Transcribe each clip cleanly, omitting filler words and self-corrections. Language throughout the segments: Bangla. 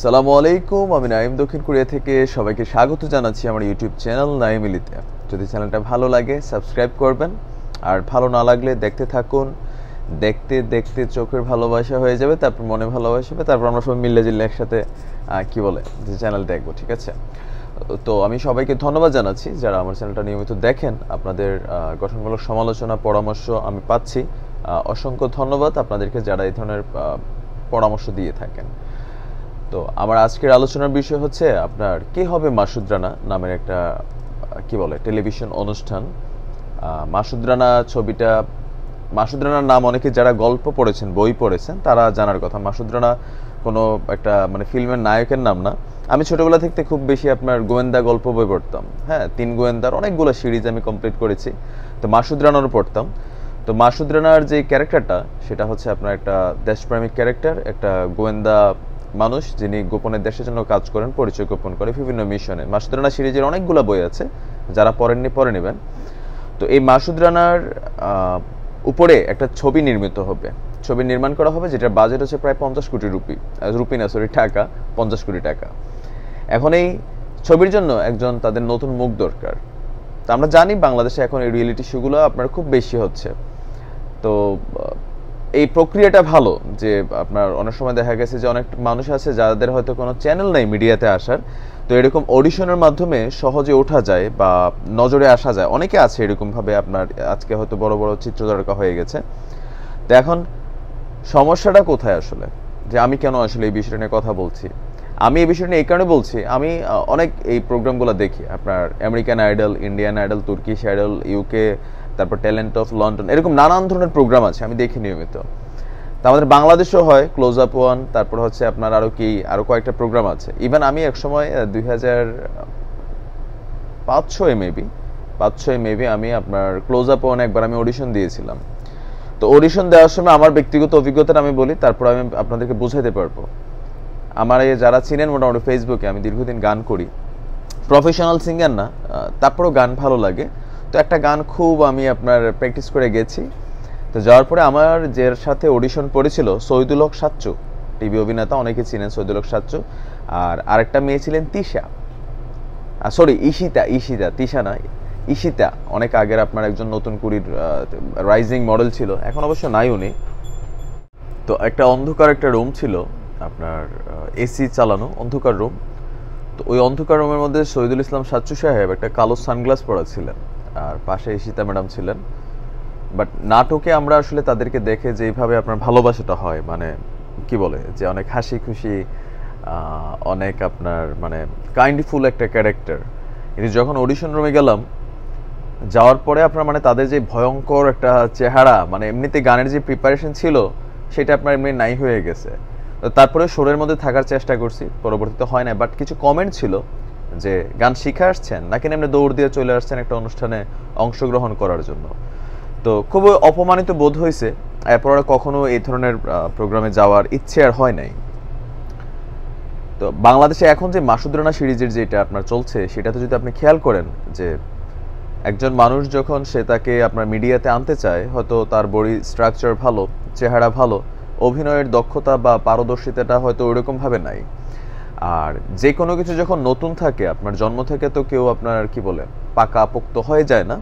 সালামু আলাইকুম, আমি নাইম দক্ষিণ কোরিয়া থেকে সবাইকে স্বাগত জানাচ্ছি আমার ইউটিউব চ্যানেল নাইমিলিতে। যদি চ্যানেলটা ভালো লাগে সাবস্ক্রাইব করবেন, আর ভালো না লাগলে দেখতে থাকুন। দেখতে দেখতে চোখের ভালোবাসা হয়ে যাবে, তারপর মনে ভালোবাসা হবে, তারপর আমরা সবাই মিলে জিল্লে একসাথে কি বলে যে চ্যানেল দেখবো, ঠিক আছে? তো আমি সবাইকে ধন্যবাদ জানাচ্ছি যারা আমার চ্যানেলটা নিয়মিত দেখেন। আপনাদের গঠনমূলক সমালোচনা পরামর্শ আমি পাচ্ছি। অসংখ্য ধন্যবাদ আপনাদেরকে যারা এই ধরনের পরামর্শ দিয়ে থাকেন। তো আমার আজকের আলোচনার বিষয় হচ্ছে আপনার কে হবে মাসুদ রানা নামের একটা কি বলে টেলিভিশন অনুষ্ঠান। মাসুদ রানা ছবিটা, মাসুদ রানার নাম অনেকে যারা গল্প পড়েছেন, বই পড়েছেন, তারা জানার কথা। মাসুদ রানা কোনো একটা মানে ফিল্মের নায়কের নাম না। আমি ছোটবেলা থেকে খুব বেশি আপনার গোয়েন্দা গল্প বই পড়তাম। হ্যাঁ, 3 গোয়েন্দার অনেকগুলো সিরিজ আমি কমপ্লিট করেছি। তো মাসুদ রানারও পড়তাম। তো মাসুদ রানার যে ক্যারেক্টারটা সেটা হচ্ছে আপনার একটা দেশপ্রেমিক ক্যারেক্টার, একটা গোয়েন্দা মানুষ যিনি গোপনে দেশের জন্য কাজ করেন, পরিচয় গোপন করে বিভিন্ন মিশনে। মাসুদ রানা সিরিজের অনেকগুলো বই আছে, যারা পড়েননি পড়ে নেবেন। তো এই মাসুদ রানার উপরে একটা ছবি নির্মিত হবে, ছবি নির্মাণ করা হবে, যেটার বাজেট হচ্ছে প্রায় 50 কোটি টাকা, 50 কোটি টাকা। এখন এই ছবির জন্য একজন তাদের নতুন মুখ দরকার। তো আমরা জানি বাংলাদেশে এখন এই রিয়েলিটি শোগুলো আপনার খুব বেশি হচ্ছে। তো এই প্রক্রিয়াটা ভালো যে আপনার অনেক সময় দেখা গেছে যে অনেক মানুষ আছে যাদের হয়তো কোনো চ্যানেল নেই মিডিয়াতে আসার, তো এরকম অডিশনের মাধ্যমে সহজে ওঠা যায় বা নজরে আসা যায়। অনেকে আছে এরকমভাবে আপনার আজকে হয়তো বড় বড় চিত্রতারকা হয়ে গেছে। তো এখন সমস্যাটা কোথায় আসলে, যে আমি কেন আসলে এই বিষয়টা নিয়ে কথা বলছি? আমি এই বিষয়টা নিয়ে এই কারণে বলছি, আমি অনেক এই প্রোগ্রামগুলো দেখি, আপনার American idol, Indian idol, Turkish idol, UK, তারপর ট্যালেন্ট অফ লন্ডন, এরকম নানান ধরনের প্রোগ্রাম আছে, আমি দেখি নিয়মিত। তো আমাদের বাংলাদেশেও হয় ক্লোজ আপ ওয়ান, তারপর হচ্ছে আপনার আরও কয়েকটা প্রোগ্রাম আছে। ইভেন আমি একসময় 2005-6 মেবি আমি আপনার ক্লোজ আপ ওয়ান একবার আমি অডিশন দিয়েছিলাম। তো অডিশন দেওয়ার সময় আমার ব্যক্তিগত অভিজ্ঞতাটা আমি বলি, তারপর আমি আপনাদেরকে বোঝাতে পারবো। আমার এই যারা চিনেন মোটামুটি ফেসবুকে, আমি দীর্ঘদিন গান করি, প্রফেশনাল সিঙ্গার না, তারপরেও গান ভালো লাগে। তো একটা গান খুব আমি আপনার প্র্যাকটিস করে গেছি। তো যাওয়ার পরে আমার যার সাথে অডিশন পড়েছিল শহীদুল হক সাচ্চু, টিভি অভিনেতা, অনেকে চিনেন শহীদুল হক সাচ্চু। আর আরেকটা মেয়ে ছিলেন তিশা, ঈশিতা, তিশা না, ঈশিতা। অনেক আগের আপনার একজন নতুন কুড়ির রাইজিং মডেল ছিল, এখন অবশ্য নাই উনি। তো একটা অন্ধকার একটা রুম ছিল আপনার, এসি চালানো অন্ধকার রুম। তো ওই অন্ধকার রুমের মধ্যে শহীদুল ইসলাম সাচ্চু সাহেব একটা কালো সানগ্লাস পরা ছিলেন, আর পাশে ঈশিতা ম্যাডাম ছিলেন। বাট নাটকে আমরা আসলে তাদেরকে দেখে যেইভাবে আপনার ভালোবাসাটা হয়, মানে কি বলে যে অনেক হাসি খুশি, অনেক আপনার মানে কাইন্ডফুল একটা ক্যারেক্টার। কিন্তু যখন অডিশন রুমে গেলাম, যাওয়ার পরে আপনার মানে তাদের যে ভয়ঙ্কর একটা চেহারা, মানে এমনিতে গানের যে প্রিপারেশন ছিল সেটা আপনার এমনি নাই হয়ে গেছে। তো তারপরে শোরের মধ্যে থাকার চেষ্টা করছি, পরবর্তীতে হয় না। বাট কিছু কমেন্ট ছিল যে গান শিখে আসছেন নাকি এমনি দৌড় দিয়ে চলে আসছেন একটা অনুষ্ঠানে অংশগ্রহণ করার জন্য। তো খুব অপমানিত বোধ হয়েছে। এরপর কখনো এই ধরনের প্রোগ্রামে যাওয়ার ইচ্ছে আর হয় নাই। তো বাংলাদেশে এখন যে মাসুদ রানা সিরিজের যেটা আপনার চলছে, সেটাতে যদি আপনি খেয়াল করেন যে একজন মানুষ যখন সে তাকে আপনার মিডিয়াতে আনতে চায়, হয়তো তার বডি স্ট্রাকচার ভালো, চেহারা ভালো, অভিনয়ের দক্ষতা বা পারদর্শিতাটা হয়তো ওইরকমভাবে নাই। আর যে কোনো কিছু যখন নতুন থাকে, আপনার জন্ম থেকে তো কেউ আপনার কি বলে পাকা পোক্ত হয়ে যায় না।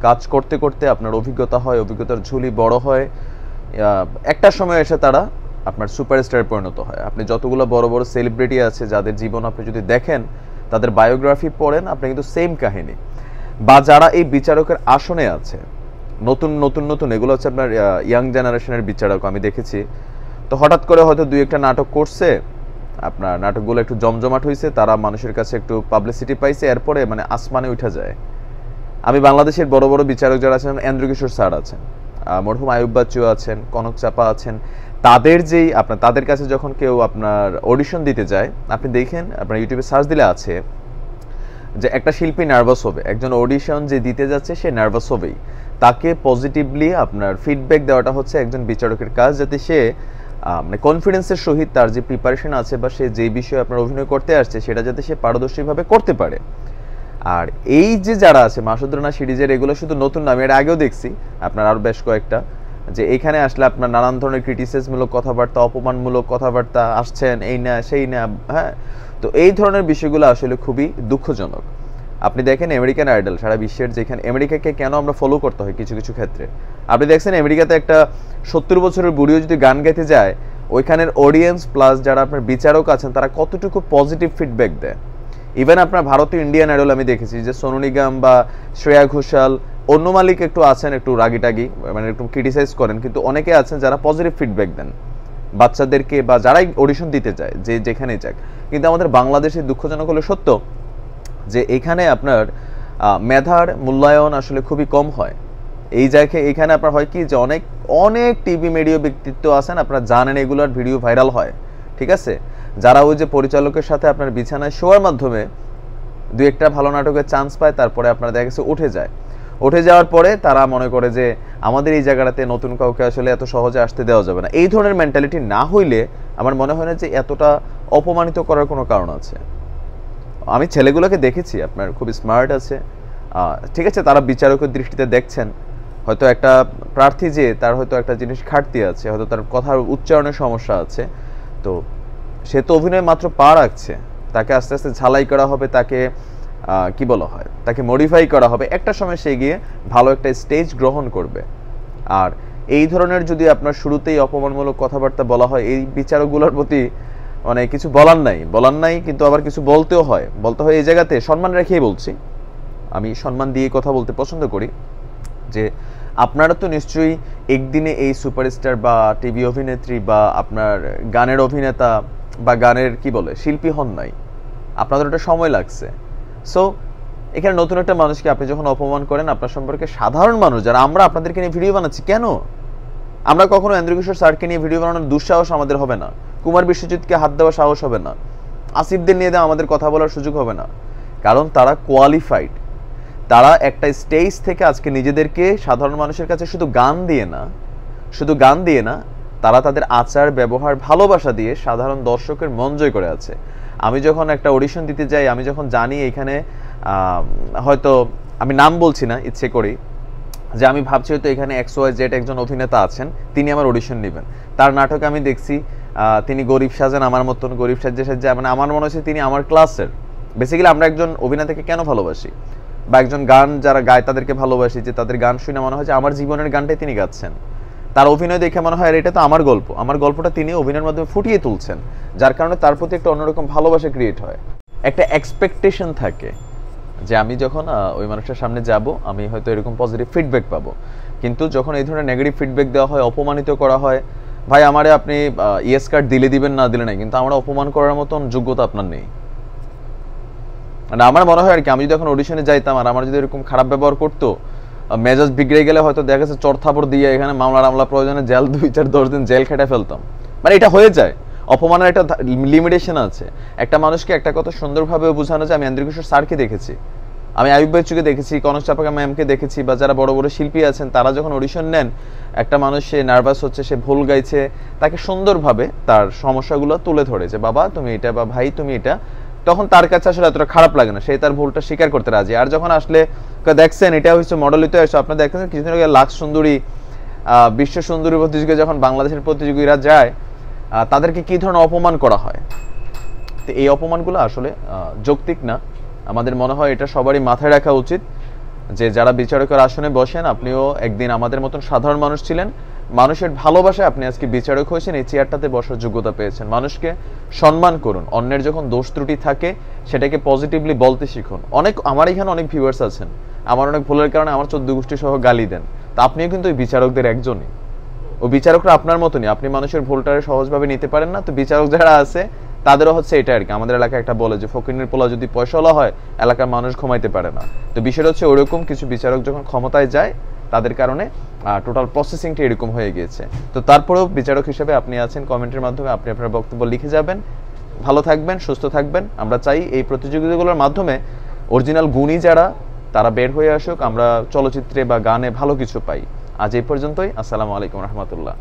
কাজ করতে করতে আপনার অভিজ্ঞতা হয়, অভিজ্ঞতার ঝুলি বড় হয়, একটা সময় এসে তারা আপনার সুপারস্টারে পরিণত হয়। আপনি যতগুলো বড় বড় সেলিব্রিটি আছে যাদের জীবন আপনি যদি দেখেন, তাদের বায়োগ্রাফি পড়েন, আপনি কিন্তু সেম কাহিনী। বা যারা এই বিচারকের আসনে আছে, নতুন নতুন নতুন এগুলো হচ্ছে আপনার ইয়াং জেনারেশনের বিচারক আমি দেখেছি। তো হঠাৎ করে হয়তো 2-1টা নাটক করছে, আপনার নাটকগুলো একটু জমজমাট হয়েছে, তারা মানুষের কাছে একটু পাবলিসিটি পাইছে, এরপরে মানে আসমানে উঠা যায়। আমি বাংলাদেশের বড় বড় বিচারক যারা আছেন, এন্দ্র কিশোর স্যার আছেন, মরহুম আয়ুব বাচ্চু আছেন, কনক চাপা আছেন, তাদের কাছে যখন কেউ আপনার অডিশন দিতে যায়, আপনি দেখেন, আপনার ইউটিউবে সার্চ দিলে আছে যে একটা শিল্পী নার্ভাস হবে, একজন অডিশন যে দিতে যাচ্ছে সে নার্ভাস হবেই। তাকে পজিটিভলি আপনার ফিডব্যাক দেওয়াটা হচ্ছে একজন বিচারকের কাজ, যাতে সে মানে কনফিডেন্সের সহিত তার যে প্রিপারেশন আছে বা সে যেই বিষয়ে আপনার অভিনয় করতে আসছে সেটা যাতে সে পারদর্শীভাবে করতে পারে। আর এই যে যারা আছে মাসুদ রানা সিরিজের, এগুলো শুধু নতুন না, আমি এর আগেও দেখছি আপনার আরও বেশ কয়েকটা। যে এখানে আসলে আপনার নানান ধরনের ক্রিটিসিজমূলক কথাবার্তা, অপমানমূলক কথাবার্তা আসছেন, এই না সেই না, হ্যাঁ। তো এই ধরনের বিষয়গুলো আসলে খুবই দুঃখজনক। আপনি দেখেন আমেরিকান আইডল সারা বিশ্বের, যেখানে আমেরিকাকে কেন আমরা ফলো করতে হয় কিছু কিছু ক্ষেত্রে, আপনি দেখছেন আমেরিকাতে একটা 70 বছরের বুড়িও যদি গান গাইতে যায়, ওইখানের অডিয়েন্স প্লাস যারা আপনার বিচারক আছেন তারা কতটুকু পজিটিভ ফিডব্যাক দেয়। ইভেন আপনার ভারতীয় ইন্ডিয়ান আইডল আমি দেখেছি যে সোনু নিগম বা শ্রেয়া ঘোষাল, অন্য মালিক একটু আছেন একটু রাগি মানে একটু ক্রিটিসাইজ করেন, কিন্তু অনেকে আছেন যারা পজিটিভ ফিডব্যাক দেন বাচ্চাদেরকে বা যারাই অডিশন দিতে যায়, যে যেখানেই যাক। কিন্তু আমাদের বাংলাদেশে দুঃখজনক হলো সত্য যে এখানে আপনার মেধার মূল্যায়ন আসলে খুবই কম হয়। এই জায়গায় এখানে আপনার হয় কি যে অনেক অনেক টিভি মিডিয়া ব্যক্তিত্ব আছেন, আপনারা জানেন এগুলোর ভিডিও ভাইরাল হয়, ঠিক আছে, যারা ওই যে পরিচালকের সাথে আপনার বিছানায় শোয়ার মাধ্যমে দু একটা ভালো নাটকের চান্স পায়, তারপরে আপনারা দেখা গেছে উঠে যাওয়ার পরে তারা মনে করে যে আমাদের এই জায়গাটাতে নতুন কাউকে আসলে এত সহজে আসতে দেওয়া যাবে না। এই ধরনের মেন্টালিটি না হইলে আমার মনে হয় না যে এতটা অপমানিত করার কোনো কারণ আছে। আমি ছেলেগুলোকে দেখেছি আপনার খুব স্মার্ট আছে, ঠিক আছে, তারা বিচারকের দৃষ্টিতে দেখছেন হয়তো একটা প্রার্থী যে তার হয়তো একটা জিনিস ঘাটতি আছে, হয়তো তার কথার উচ্চারণের সমস্যা আছে, তো সে তো অভিনয় মাত্র পা রাখছে, তাকে আস্তে আস্তে ঝালাই করা হবে, তাকে কি বলা হয়, তাকে মডিফাই করা হবে, একটা সময় সে গিয়ে ভালো একটা স্টেজ গ্রহণ করবে। আর এই ধরনের যদি আপনার শুরুতেই অপমানমূলক কথাবার্তা বলা হয়, এই বিচারকগুলোর প্রতি মানে কিছু বলার নাই, কিন্তু আবার কিছু বলতে হয় এই জায়গাতে সম্মান রেখেই বলছি, আমি সম্মান দিয়ে কথা বলতে পছন্দ করি, যে আপনারা তো নিশ্চয়ই একদিনে এই সুপারস্টার বা টিভি অভিনেত্রী বা আপনার গানের অভিনেতা বা গানের কি বলে শিল্পী হন নাই, আপনাদের একটা সময় লাগছে। সো এখানে নতুন একটা মানুষকে আপনি যখন অপমান করেন, আপনার সম্পর্কে সাধারণ মানুষ যারা আমরা আপনাদেরকে নিয়ে ভিডিও বানাচ্ছি, কেন আমরা কখনো ইন্দ্রকিশোর স্যারকে নিয়ে ভিডিও বানানোর দুঃসাহস আমাদের হবে না, কুমার বিশ্বজিৎকে হাত দেওয়ার সাহস হবে না, আসিফদের নিয়ে দেওয়া আমাদের কথা বলার সুযোগ হবে না, কারণ তারা কোয়ালিফাইড। তারা একটা স্টেজ থেকে আজকে নিজেদেরকে সাধারণ মানুষের কাছে শুধু গান দিয়ে না, তারা তাদের আচার ব্যবহার ভালোবাসা দিয়ে সাধারণ দর্শকের মন জয় করে আছে। আমি যখন একটা অডিশন দিতে যাই, আমি যখন জানি এখানে হয়তো আমি নাম বলছি না ইচ্ছে করি, যে আমি ভাবছি হয়তো এখানে XYZ একজন অভিনেতা আছেন, তিনি আমার অডিশন নেবেন, তার নাটকে আমি দেখছি তিনি গরিব সাজেন, আমার মতন গরিব সাজে মানে আমার মনে হচ্ছে তিনি আমার ক্লাসের। বেসিক্যালি আমরা একজন অভিনেতাকে কেন ভালোবাসি বা একজন গান যারা গায় তাদেরকে ভালোবাসি, যে তাদের গান শুনে মনে হয় যে আমার জীবনের গানটাই তিনি গাচ্ছেন, তার অভিনয় দেখে মনে হয় এটা তো আমার গল্পটা তিনি অভিনয়ের মাধ্যমে ফুটিয়ে তুলছেন, যার কারণে তার প্রতি একটা অন্যরকম ভালোবাসা ক্রিয়েট হয়, একটা এক্সপেকটেশন থাকে যে আমি যখন ওই মানুষটার সামনে যাব আমি হয়তো এরকম পজিটিভ ফিডব্যাক পাবো। কিন্তু যখন এই ধরনের নেগেটিভ ফিডব্যাক দেওয়া হয়, অপমানিত করা হয়, ভাই আমারে আপনি ইয়েস কার্ড দিলে দিবেন না দিলে নাই, কিন্তু আমরা অপমান করার মতন যোগ্যতা আপনার নেই। মানে আমার মনে হয় আর কি, আমি যদি এখন অডিশনে যাইতাম আর আমার যদি এরকম খারাপ ব্যবহার করতো, মেজাজ বিগড়ে গেলে হয়তো দেখা গেছে চর থাপড় দিয়ে এখানে মামলা প্রয়োজনে জেল 2-4-10 দিন জেল খেটে ফেলতাম। মানে এটা হয়ে যায়, অপমানের একটা লিমিটেশন আছে। একটা মানুষকে একটা কথা সুন্দরভাবে বোঝানো যায়। আমি ইন্দ্রকিশোর স্যারকে দেখেছি, আমি আয়ুব বাচ্চুকে দেখেছি, কনক চাপাকা ম্যামকে দেখেছি, বা যারা বড় বড় শিল্পী আছেন তারা যখন অডিশন নেন, একটা মানুষ সে নার্ভাস হচ্ছে, সে ভুল গাইছে, তাকে সুন্দরভাবে তার সমস্যাগুলো তুলে ধরে যে বাবা তুমি এটা বা ভাই তুমি এটা, তখন তার কাছে আসলে এতটা খারাপ লাগে না, সে তার ভুলটা স্বীকার করতে রাজি। আর যখন আসলে দেখছেন এটা হচ্ছে মডেলিত এসে, আপনার দেখেন কিছুদিন আগে লাক্স সুন্দরী বিশ্ব সুন্দরী প্রতিযোগিতা যখন বাংলাদেশের প্রতিযোগীরা যায়, তাদেরকে কি ধরনের অপমান করা হয়। তো এই অপমানগুলো আসলে যৌক্তিক না। আমাদের মনে হয় এটা সবারই মাথায় রাখা উচিত যে যারা বিচারকের আসনে বসেন, আপনিও একদিন আমাদের মতন সাধারণ মানুষ ছিলেন, মানুষের ভালোবাসায় আপনি আজকে বিচারক হয়েছেন, এই চেয়ারটাতে বসার যোগ্যতা পেয়েছেন। মানুষকে সম্মান করুন, অন্যের যখন দোষ ত্রুটি থাকে সেটাকে পজিটিভলি বলতে শিখুন। আমার এখানে অনেক ভিউয়ার্স আছেন, আমার অনেক ভুলের কারণে আমার 14 গোষ্ঠী সহ গালি দেন, তা আপনিও কিন্তু ওই বিচারকদের একজনই, ও বিচারকরা আপনার মতনই, আপনি মানুষের ভুলটারে সহজভাবে নিতে পারেন না। তো বিচারক যারা আছে তাদেরও হচ্ছে এটা আর কি, আমাদের এলাকায় একটা বলে যে ফকিরের পোলা যদি পয়সাওয়ালা হয় এলাকার মানুষ ঘুমাইতে পারে না। তো বিষয়টা হচ্ছে ওরকম, কিছু বিচারক যখন ক্ষমতায় যায় তাদের কারণে টোটাল প্রসেসিংটা এরকম হয়ে গিয়েছে। তো তারপরেও বিচারক হিসেবে আপনি আছেন, কমেন্টের মাধ্যমে আপনি আপনার বক্তব্য লিখে যাবেন। ভালো থাকবেন, সুস্থ থাকবেন। আমরা চাই এই প্রতিযোগিতাগুলোর মাধ্যমে অরিজিনাল গুণী যারা তারা বের হয়ে আসুক, আমরা চলচ্চিত্রে বা গানে ভালো কিছু পাই। আজ এই পর্যন্তই। আসসালামু আলাইকুম রহমতুল্লাহ।